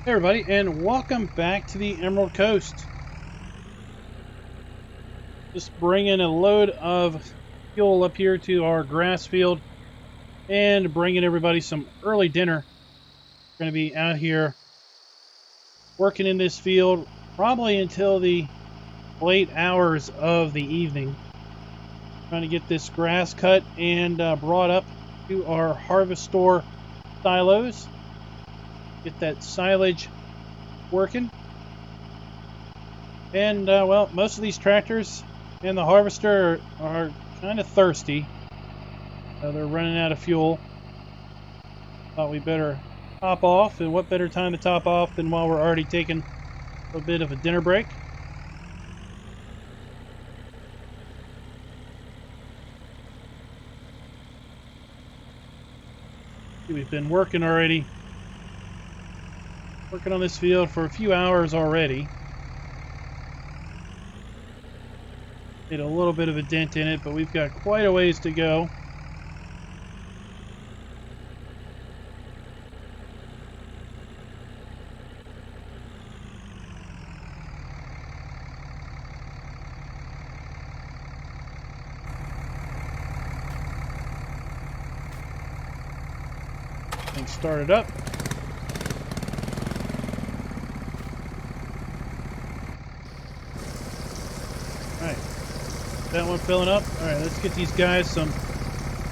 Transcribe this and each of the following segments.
Hey everybody, and welcome back to the Emerald Coast. Just bringing a load of fuel up here to our grass field and bringing everybody some early dinner. We're going to be out here working in this field probably until the late hours of the evening. Trying to get this grass cut and brought up to our harvestore silos. Get that silage working. And, well, most of these tractors and the harvester are kind of thirsty. They're running out of fuel. Thought we better top off, and what better time to top off than while we're already taking a bit of a dinner break. We've been working already. Working on this field for a few hours already. Made a little bit of a dent in it, but we've got quite a ways to go. Things started up. Alright, that one filling up. Alright, let's get these guys some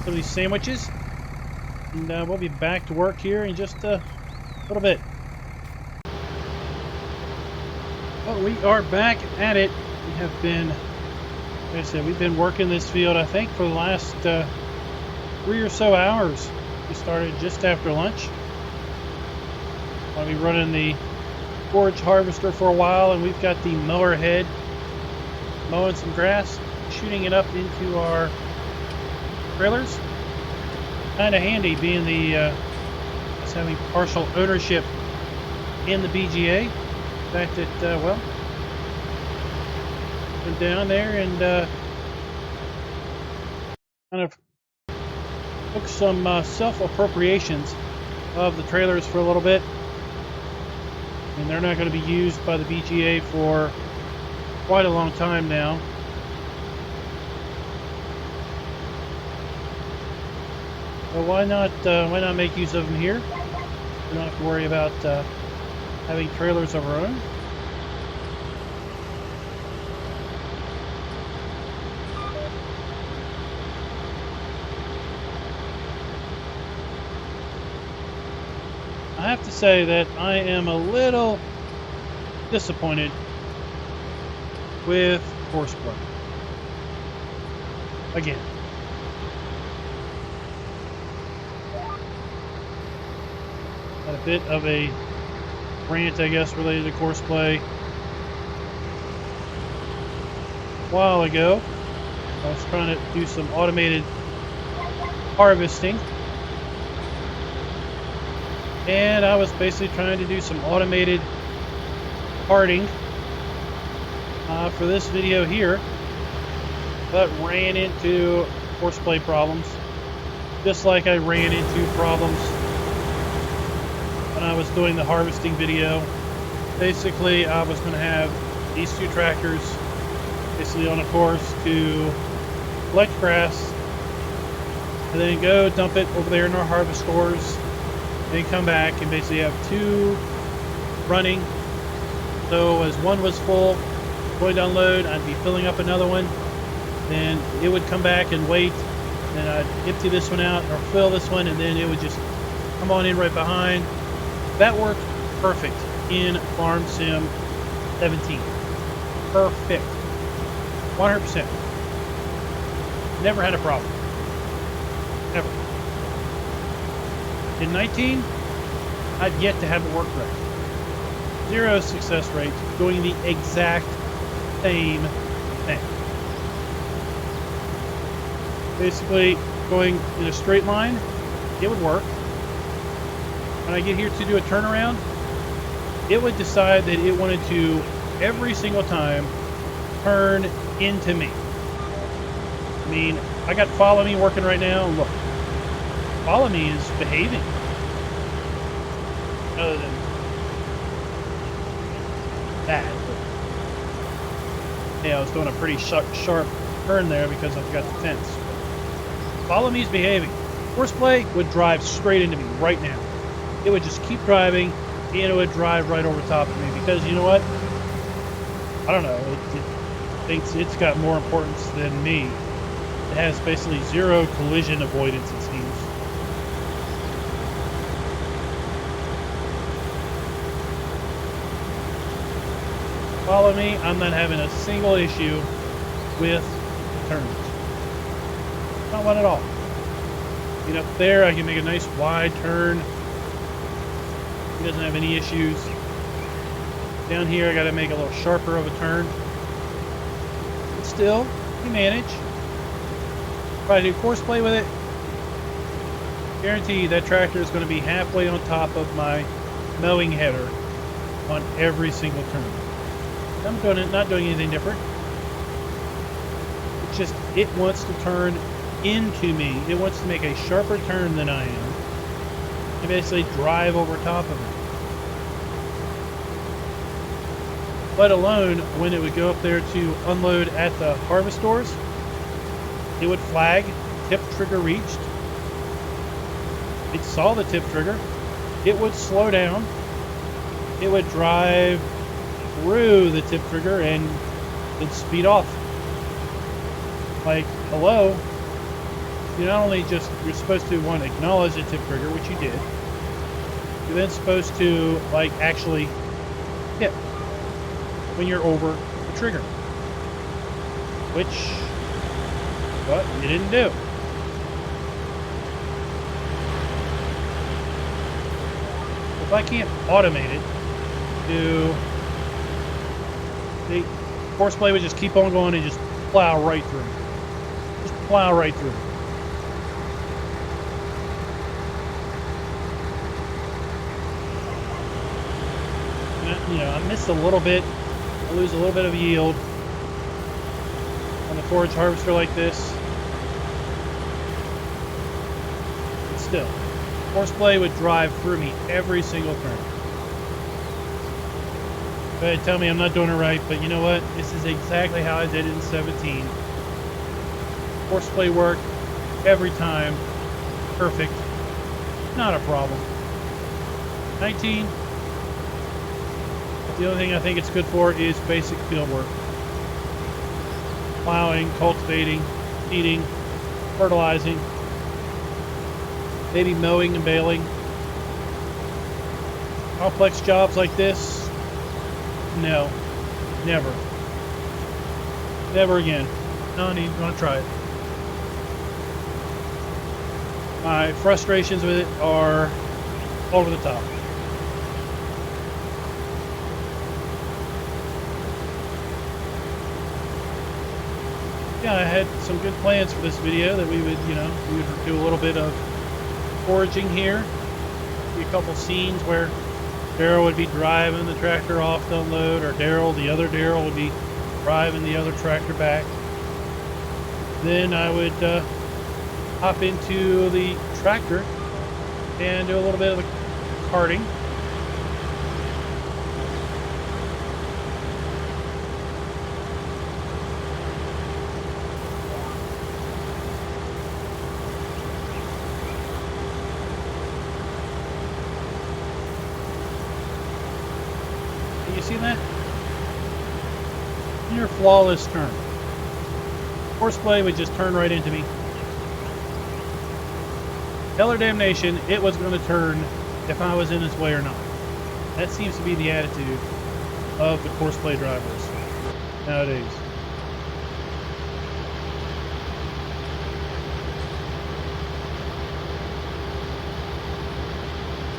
of these sandwiches. And we'll be back to work here in just a little bit. Well, we are back at it. We have been, like I said, we've been working this field, I think, for the last 3 or so hours. We started just after lunch. I'll be running the forage harvester for a while, and we've got the mower head mowing some grass, shooting it up into our trailers. Kind of handy being the us having partial ownership in the BGA. The fact that well, been down there and kind of took some self-appropriations of the trailers for a little bit, and they're not going to be used by the BGA for quite a long time now. So why not make use of them here? We don't have to worry about having trailers of our own. I have to say that I am a little disappointed with Courseplay. Again. Had a bit of a rant, I guess, related to Courseplay a while ago. I was trying to do some automated harvesting. And I was basically trying to do some automated parting for this video here, but ran into Courseplay problems, just like I ran into problems when I was doing the harvesting video. Basically, I was going to have these two tractors basically on a course to collect grass and then go dump it over there in our harvestores, then come back and basically have two running. So as one was full, going to unload, I'd be filling up another one, then it would come back and wait, then I'd empty this one out or fill this one, and then it would just come on in right behind. That worked perfect in Farm Sim 17. Perfect. 100%. Never had a problem. Never. In 19, I've yet to have it work right. 0 success rate doing the exact same thing. Basically, going in a straight line, it would work. When I get here to do a turnaround, it would decide that it wanted to, every single time, turn into me. I mean, I got Follow Me working right now, and look, Follow Me is behaving. Other than that. Yeah, I was doing a pretty sharp turn there because I forgot the fence. Follow me's behaving. Courseplay would drive straight into me right now. It would just keep driving, and it would drive right over top of me because, you know what? I don't know. It thinks it's got more importance than me. It has basically zero collision avoidance, it seems. Follow me, I'm not having a single issue with turns. Not one at all. Get up there, I can make a nice wide turn. He doesn't have any issues. Down here, I gotta make a little sharper of a turn. But still, we manage. If I do Courseplay with it, guarantee that tractor is going to be halfway on top of my mowing header on every single turn. I'm not doing anything different. It's just, it wants to turn into me. It wants to make a sharper turn than I am. And basically drive over top of it. Let alone when it would go up there to unload at the harvestores, it would flag, tip trigger reached. It saw the tip trigger. It would slow down. It would drive through the tip trigger and then speed off. Like, hello. You not only you're supposed to want to acknowledge the tip trigger, which you did. You're then supposed to like actually hit when you're over the trigger, which but you didn't do. If I can't automate it, the Courseplay would just keep on going and just plow right through. Just plow right through. And, you know, I missed a little bit. I lose a little bit of yield on the forage harvester like this. But still, Courseplay would drive through me every single turn. Tell me I'm not doing it right, but you know what? This is exactly how I did it in 17. Courseplay worked every time. Perfect. Not a problem. 19. The only thing I think it's good for is basic field work. Plowing, cultivating, feeding, fertilizing, maybe mowing and baling. Complex jobs like this, no, never. Never again. No, I need to try it. My frustrations with it are over the top. Yeah, I had some good plans for this video that we would do a little bit of foraging here. A couple scenes where Daryl would be driving the tractor off to unload, or the other Daryl would be driving the other tractor back. Then I would hop into the tractor and do a little bit of the carting. You see that? Near flawless turn. Courseplay would just turn right into me. Hell or damnation, it was going to turn if I was in its way or not. That seems to be the attitude of the Courseplay drivers nowadays.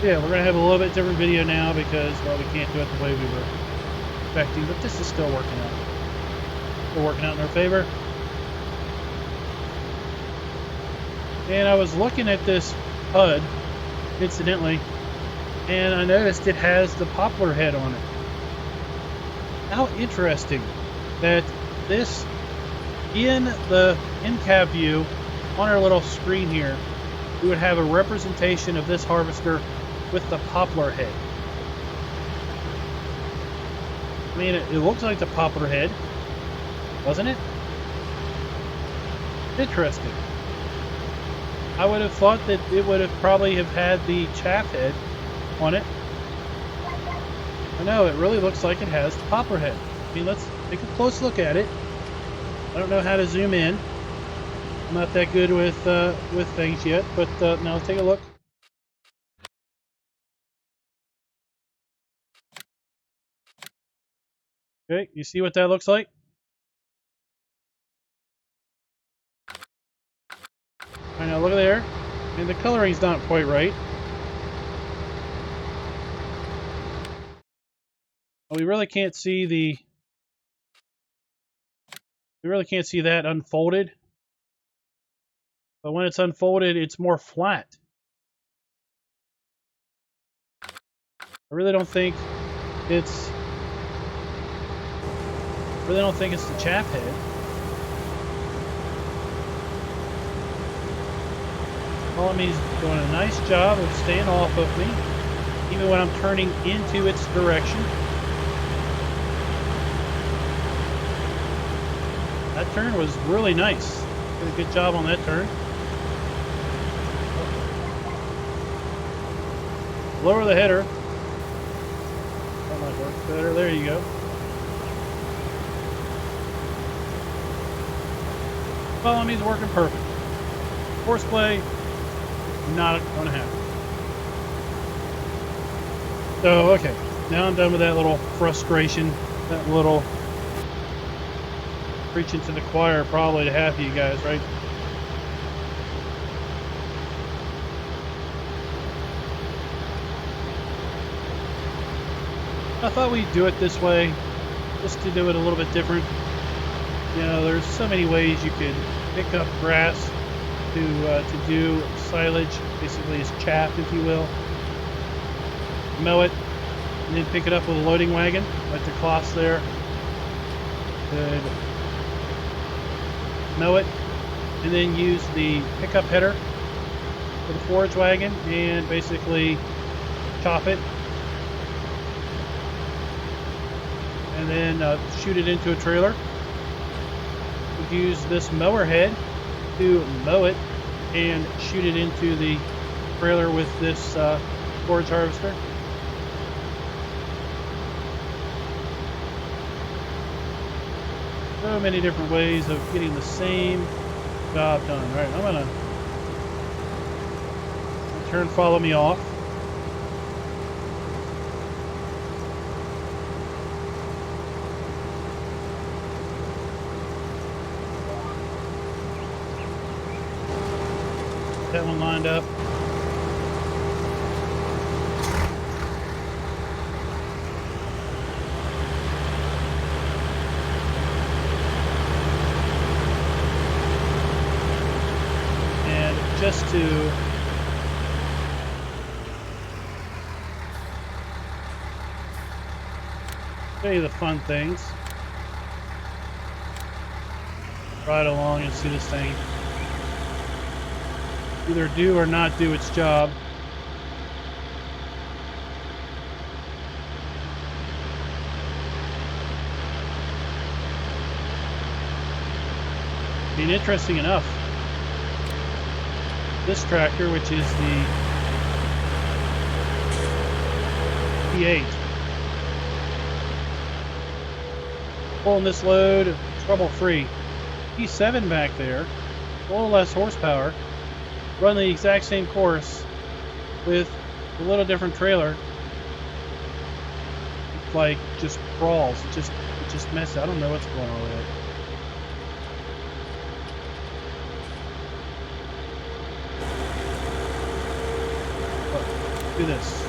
Yeah, we're going to have a little bit different video now because, well, we can't do it the way we were expecting, but this is still working out. Still working out in our favor. And I was looking at this HUD, incidentally, and I noticed it has the poplar head on it. How interesting that this, in the in-cab view, on our little screen here, we would have a representation of this harvester with the poplar head. I mean, it looks like the poplar head, doesn't it? Interesting. I would have thought that it would have probably have had the chaff head on it. I know, it really looks like it has the poplar head. I mean, let's take a close look at it. I don't know how to zoom in. I'm not that good with things yet, but now let's take a look. Okay, you see what that looks like? I know, look at there. And the coloring's not quite right. Well, we really can't see that unfolded. But when it's unfolded, it's more flat. I really don't think it's the chaff head. He's doing a nice job of staying off of me, even when I'm turning into its direction. That turn was really nice. Did a good job on that turn. Lower the header. That might work better. There you go. Follow me's working perfect. Courseplay, not going to happen. So, okay. Now I'm done with that little frustration. That little preaching to the choir probably to half of you guys, right? I thought we'd do it this way, just to do it a little bit different. You know, there's so many ways you could pick up grass to do silage, basically as chaff, if you will. Mow it, and then pick it up with a loading wagon, like the cloths there. Good. Mow it, and then use the pickup header for the forage wagon, and basically chop it, and then shoot it into a trailer. Use this mower head to mow it and shoot it into the trailer with this forage harvester. So many different ways of getting the same job done. All right, I'm gonna turn follow me off. That one lined up. And just to show you the fun things, ride along and see this thing either do or not do its job. I mean, interesting enough, this tractor, which is the EP58, pulling this load trouble-free. P7 back there, a little less horsepower, run the exact same course with a little different trailer. It's like just crawls. It just messes. I don't know what's going on with it. Look, do this.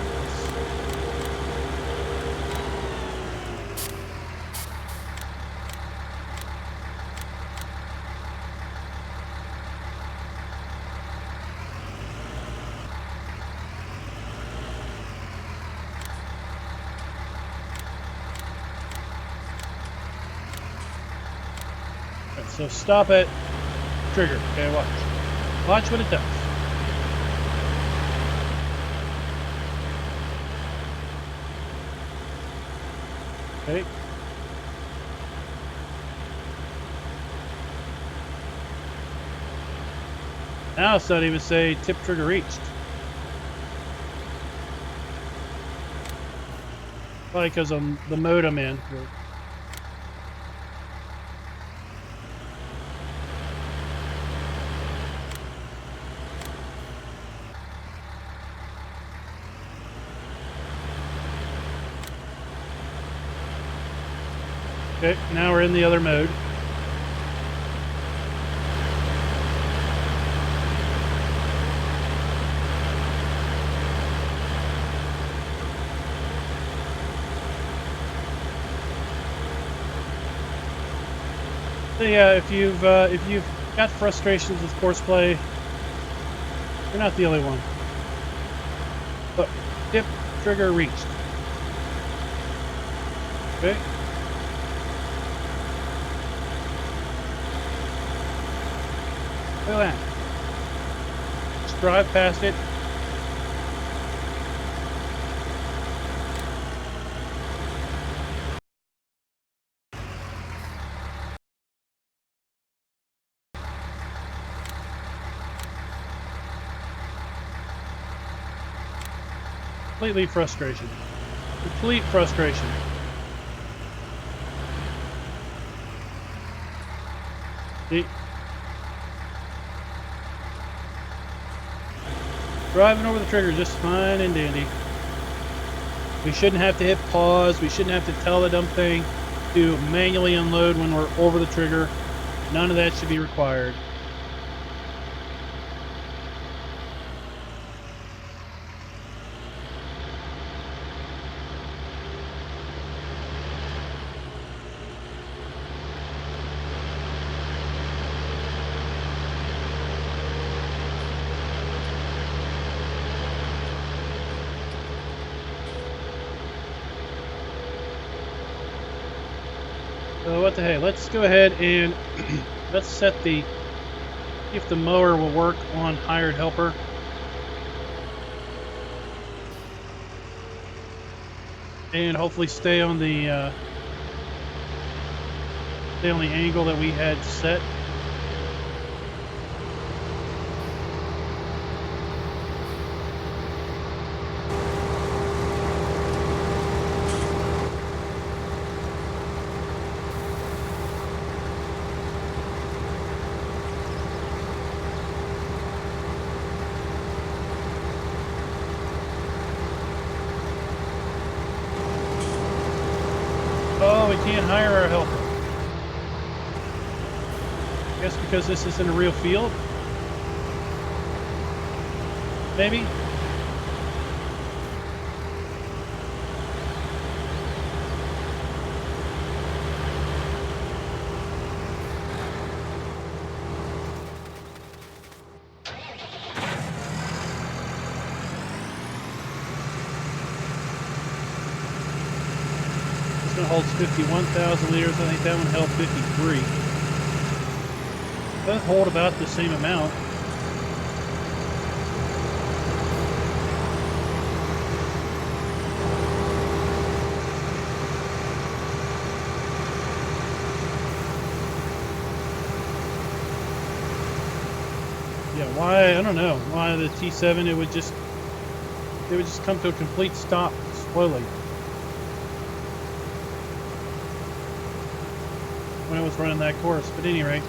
So stop it, trigger. Okay, watch. Watch what it does. Okay, Now it's not even say tip trigger reached. Probably because of the mode I'm in. Okay, now we're in the other mode. So yeah, if you've got frustrations with Courseplay, you're not the only one. But tip trigger reached. Okay. Look at that. Just drive past it. Completely frustration. Complete frustration. See? Driving over the trigger just fine and dandy. We shouldn't have to hit pause. We shouldn't have to tell the dumb thing to manually unload when we're over the trigger. None of that should be required. So what the hey, let's go ahead and let's set the, see if the mower will work on hired helper. And hopefully stay on the angle that we had set. Oh, we can't hire our helper. I guess because this isn't a real field? Maybe? This one holds 51,000 liters. I think that one held 53. Both hold about the same amount. Yeah, why? I don't know. Why the T7 it would just come to a complete stop slowly when it was running that course. But at any rate,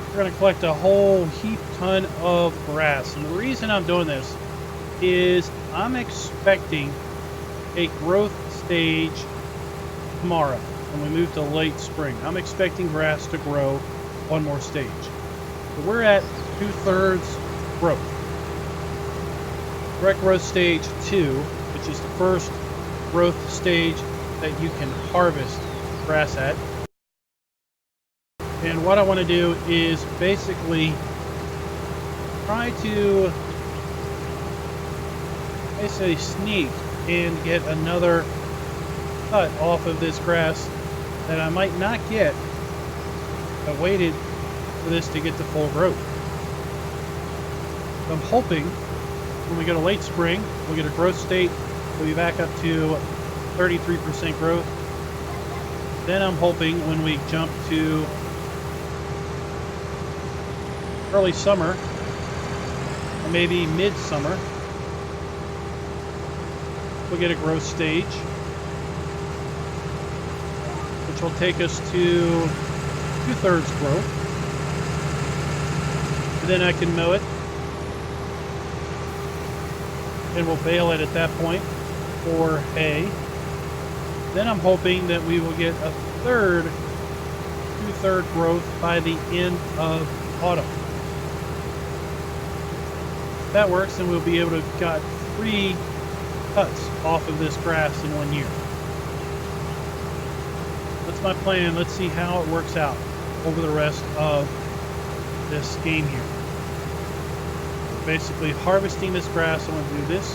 we're going to collect a whole heap ton of grass. And the reason I'm doing this is I'm expecting a growth stage tomorrow when we move to late spring. I'm expecting grass to grow one more stage. So we're at 2/3 growth. We're at growth stage 2, which is the first growth stage that you can harvest grass at. And what I want to do is basically try to sneak and get another cut off of this grass that I might not get if I waited for this to get to full growth. So I'm hoping when we go to late spring, we'll get a growth state, we'll be back up to 33% growth. Then I'm hoping when we jump to early summer, or maybe mid-summer, we'll get a growth stage, which will take us to 2/3 growth. And then I can mow it, and we'll bale it at that point for hay. Then I'm hoping that we will get a 2/3 growth by the end of autumn. If that works, then we'll be able to got 3 cuts off of this grass in 1 year. That's my plan. Let's see how it works out over the rest of this game here. Basically harvesting this grass. I'm going to do this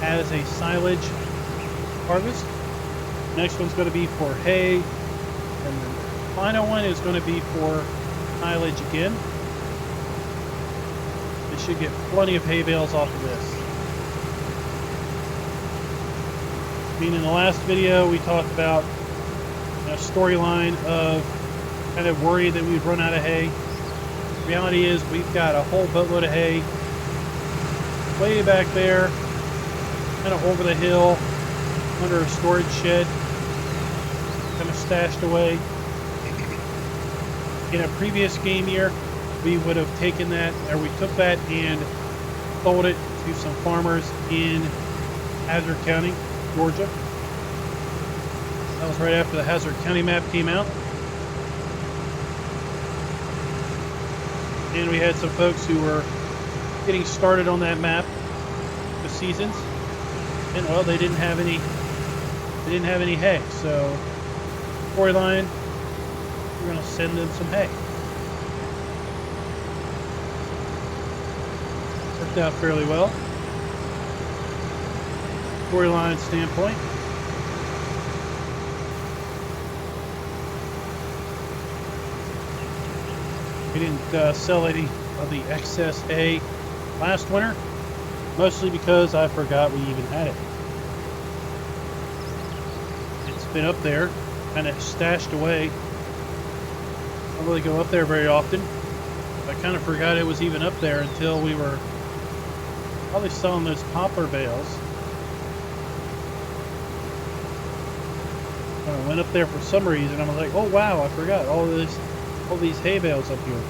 as a silage harvest. Next one's going to be for hay, and the final one is going to be for silage again. We should get plenty of hay bales off of this. I mean, in the last video we talked about a storyline of kind of worry that we'd run out of hay. The reality is we've got a whole boatload of hay way back there, kind of over the hill, under a storage shed, kind of stashed away. In a previous game year, we would have taken that, or we took that and sold it to some farmers in Hazard County, Georgia. That was right after the Hazard County map came out. And we had some folks who were getting started on that map, the seasons, and well, they didn't have any hay. So storyline, we're going to send them some hay. Worked out fairly well. Storyline standpoint. We didn't sell any of the excess hay last winter, mostly because I forgot we even had it. It's been up there, kind of stashed away. I don't really go up there very often. I kind of forgot it was even up there until we were probably selling those poplar bales. I went up there for some reason. I was like, oh wow, I forgot all these hay bales up here.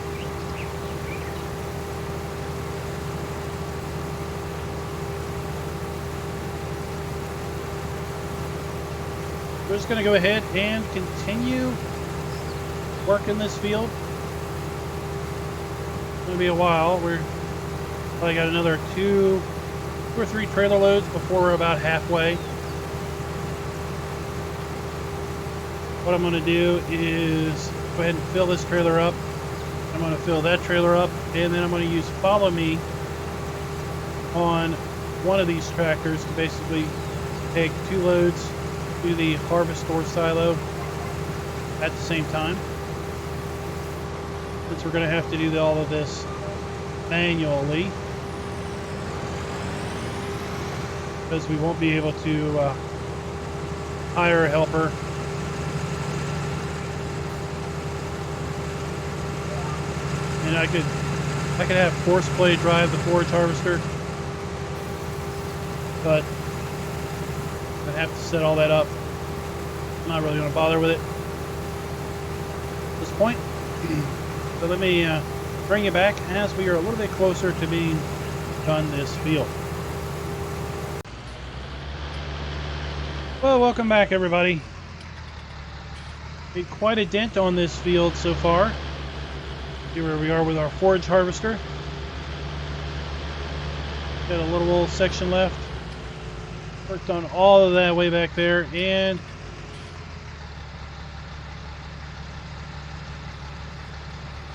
We're just going to go ahead and continue working this field. It's going to be a while. We're probably got another 2 or 3 trailer loads before we're about halfway. What I'm going to do is go ahead and fill this trailer up. I'm going to fill that trailer up, and then I'm going to use follow me on one of these tractors to basically take 2 loads to the harvestore silo at the same time, since we're going to have to do all of this manually, because we won't be able to hire a helper. And I could have Courseplay drive the forage harvester, but I'd have to set all that up. I'm not really going to bother with it at this point. So let me bring you back as we are a little bit closer to being done this field. Well, welcome back, everybody. Made quite a dent on this field so far. See where we are with our forage harvester. Got a little section left. Worked on all of that way back there, and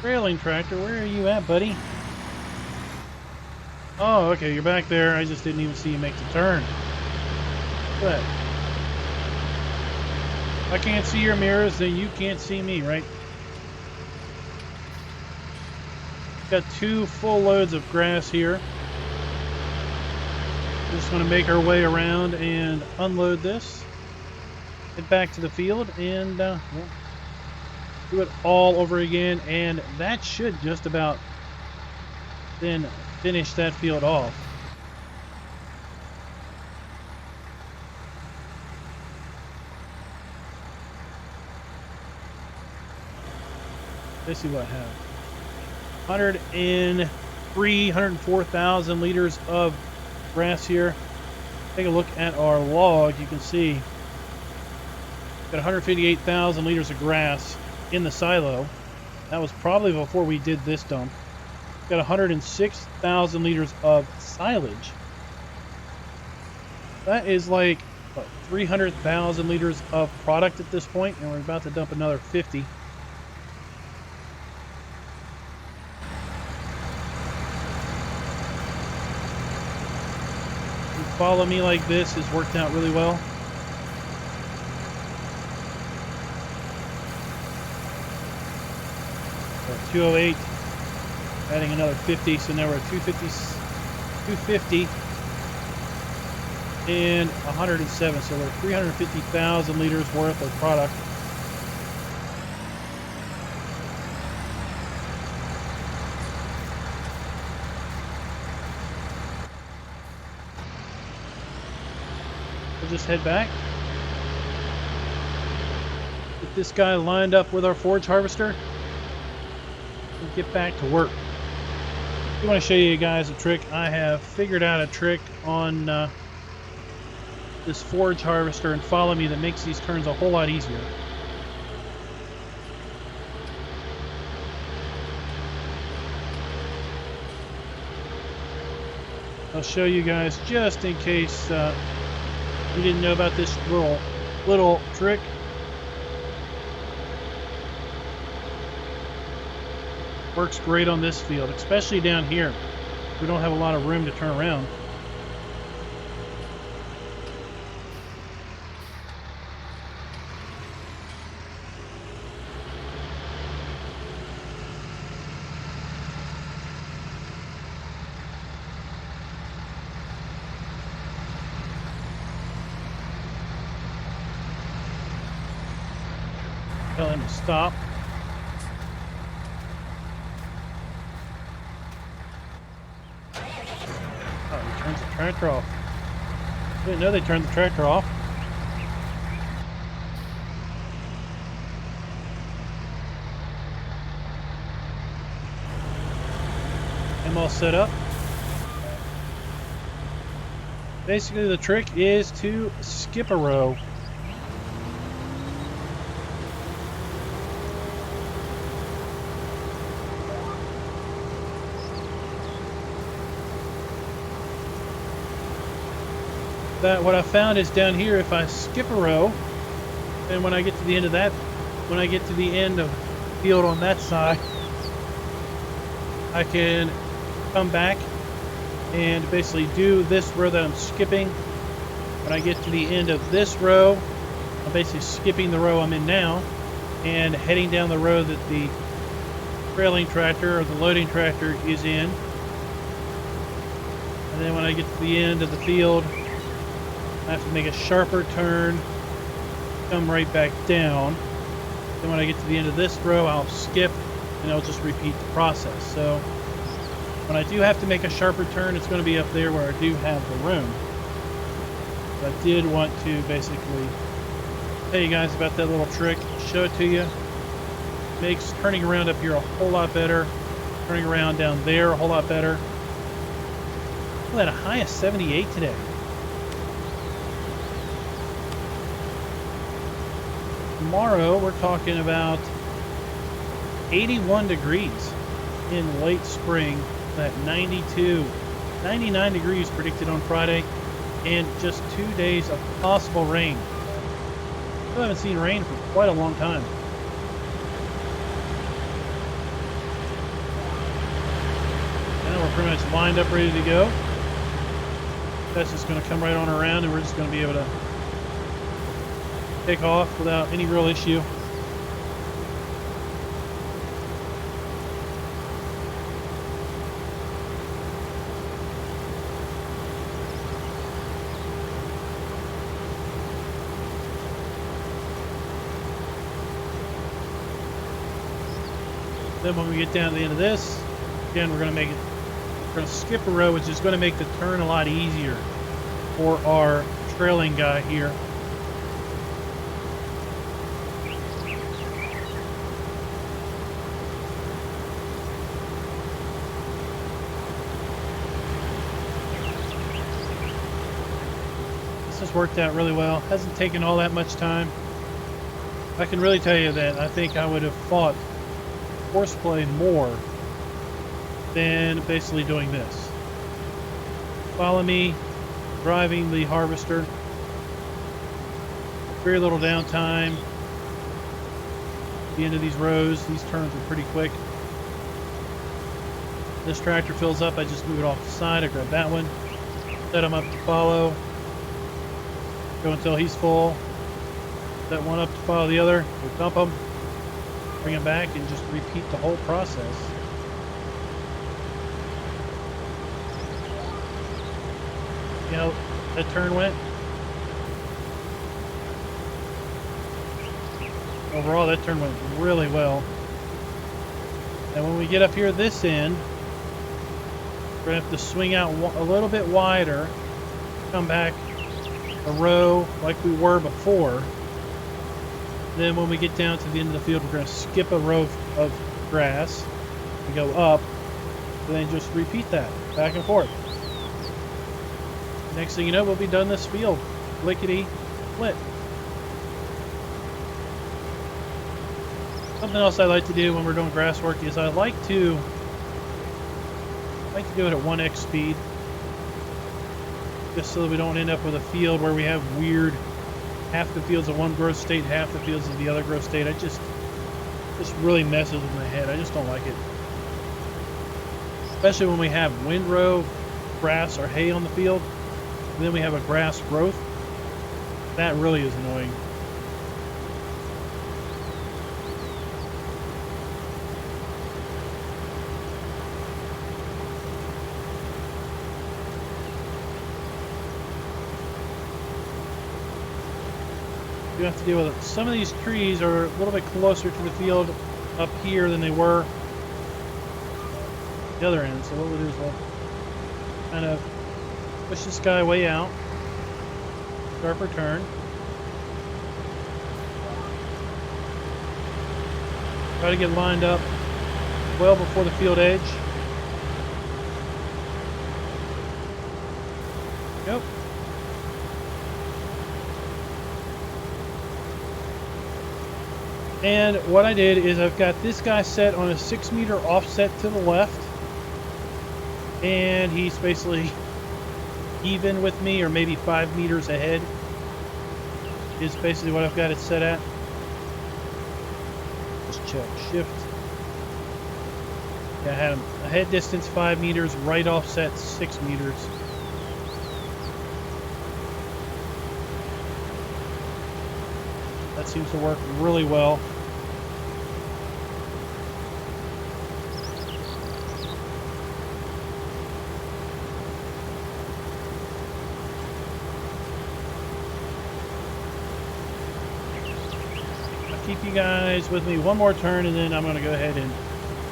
trailing tractor, where are you at, buddy? Oh, okay, you're back there. I just didn't even see you make the turn. Look at that. If I can't see your mirrors, then you can't see me, right? Got 2 full loads of grass here. Just going to make our way around and unload this. Head back to the field and do it all over again. And that should just about then finish that field off. Let's see what I have. 104,000 liters of grass here. Take a look at our log. You can see got 158,000 liters of grass in the silo. That was probably before we did this dump. Got 106,000 liters of silage. That is like what, 300,000 liters of product at this point, and we're about to dump another 50. Follow me like this has worked out really well. So 208, adding another 50, so now we're at 250 and 107, so we're 350,000 liters worth of product. Just head back. Get this guy lined up with our forage harvester and get back to work. I want to show you guys a trick. I have figured out a trick on this forage harvester, and follow me, that makes these turns a whole lot easier. I'll show you guys just in case you didn't know about this little trick. Works great on this field, especially down here. We don't have a lot of room to turn around. Tell him to stop. Oh, he turns the tractor off. I didn't know they turned the tractor off. I'm all set up. Basically, the trick is to skip a row. That what I found is down here, if I skip a row, and when I get to the end of that, when I get to the end of the field on that side, I can come back and basically do this row that I'm skipping. When I get to the end of this row, I'm basically skipping the row I'm in now and heading down the row that the trailing tractor or the loading tractor is in. And then when I get to the end of the field, I have to make a sharper turn, come right back down. Then when I get to the end of this row, I'll skip, and I'll just repeat the process. So when I do have to make a sharper turn, it's going to be up there where I do have the room. But I did want to basically tell you guys about that little trick, show it to you. Makes turning around up here a whole lot better, turning around down there a whole lot better. We had a high of 78 today. Tomorrow we're talking about 81 degrees in late spring, at 92, 99 degrees predicted on Friday, and just 2 days of possible rain. I haven't seen rain for quite a long time. Now we're pretty much lined up, ready to go. That's just going to come right on around, and we're just going to be able to take off without any real issue. Then when we get down to the end of this, again, we're going to make it We're going to skip a row, which is going to make the turn a lot easier for our trailing guy here. This has worked out really well. Hasn't taken all that much time. I can really tell you that I think I would have fought Courseplay more than basically doing this. Follow me, driving the harvester. Very little downtime. At the end of these rows, these turns are pretty quick. This tractor fills up, I just move it off the side. I grab that one, set him up to follow. Go until he's full. Set one up to follow the other. We dump them, bring them back, and just repeat the whole process. You know, that turn went. Overall, that turn went really well. And when we get up here this end, we're going to have to swing out a little bit wider, come back a row like we were before. Then when we get down to the end of the field, we're going to skip a row of grass and go up, and then just repeat that back and forth. Next thing you know, we'll be done this field. Lickety split. Something else I like to do when we're doing grass work is I like to do it at 1x speed, just so that we don't end up with a field where we have weird, half the field's of one growth state, half the field's of the other growth state. This really messes with my head. I just don't like it. Especially when we have windrow grass or hay on the field, and then we have a grass growth. That really is annoying. You have to deal with it. Some of these trees are a little bit closer to the field up here than they were the other end. So what we'll do is we'll kind of push this guy way out, sharper turn. Try to get lined up well before the field edge. Yep. And what I did is I've got this guy set on a 6-meter offset to the left, and he's basically even with me, or maybe 5 meters ahead is basically what I've got it set at. Just check shift. Yeah, I had him ahead distance 5 meters, right offset 6 meters. That seems to work really well. I'll keep you guys with me one more turn, and then I'm going to go ahead and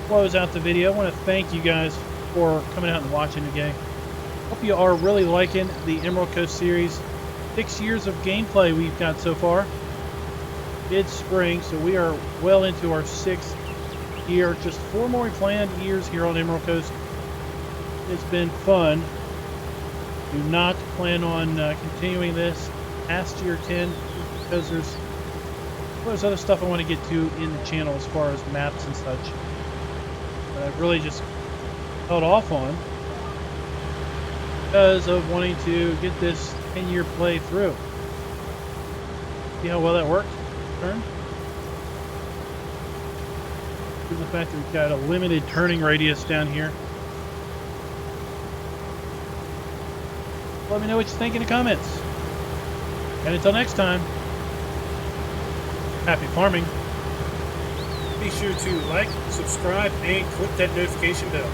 close out the video. I want to thank you guys for coming out and watching again. Hope you are really liking the Emerald Coast series. 6 years of gameplay we've got so far. Mid-spring, so we are well into our 6th year. Just 4 more planned years here on Emerald Coast. It's been fun. Do not plan on continuing this past year 10 because there's other stuff I want to get to in the channel as far as maps and such that I've really just held off on because of wanting to get this 10-year play through. See how well that worked? Turn. Given the fact that we've got a limited turning radius down here. Let me know what you think in the comments. And until next time, happy farming. Be sure to like, subscribe, and click that notification bell.